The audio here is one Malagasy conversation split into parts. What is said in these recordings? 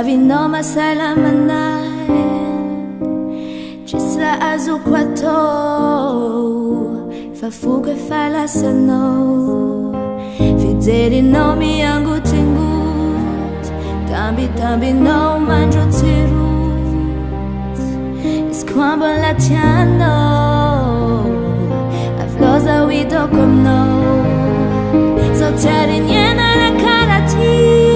Vino masala manai Chisla azu kwato Fafuga fala sano Fideli no mi yangu tingut Tambi no manjo tirut Iskwamba latiano Afloza wido komno Zoteri niena na karati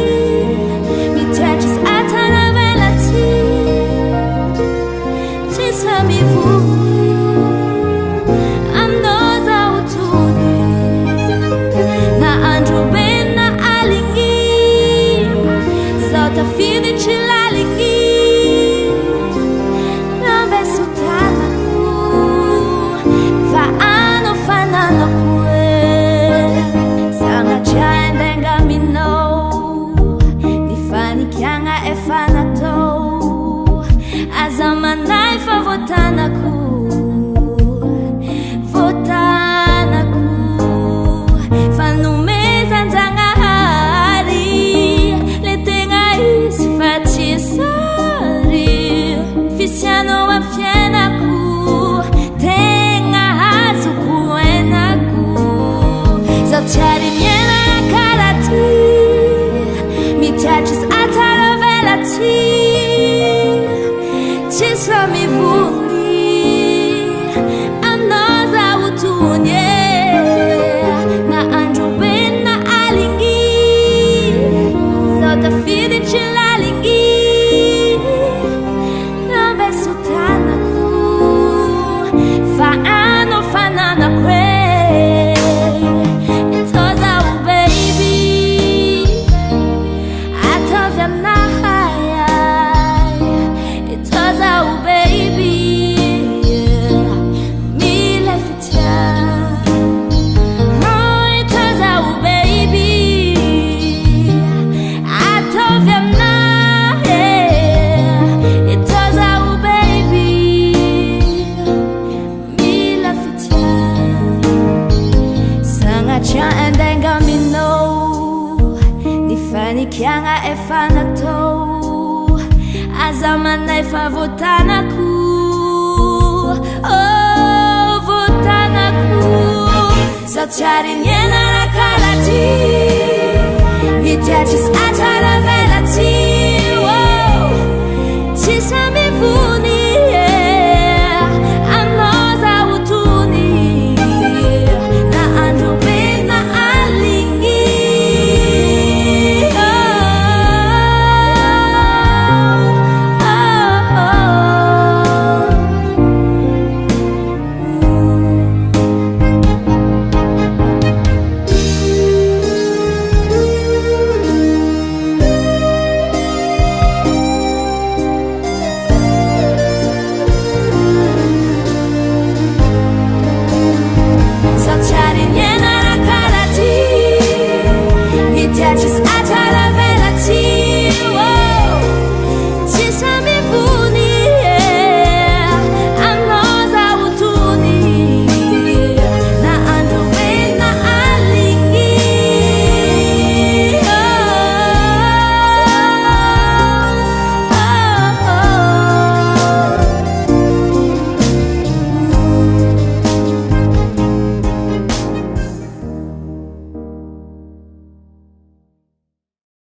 Azamanai fa votanaku Fanumeza nzanga hari Letenga isifati sari Fisiano wa fienaku Tenga hazu kuenaku Zauchari miena karati Mitachis atara velati Chisla mi vuni Anoza utunye Na anjo ben na alingi Zota fide chilalingi Nambe sutana ku Faano fanana kwe Itoza u baby Atovya na Kianga e fanato Azamana e fa votanaku Oh, votanaku Zauchari niena na karati Vitachis atara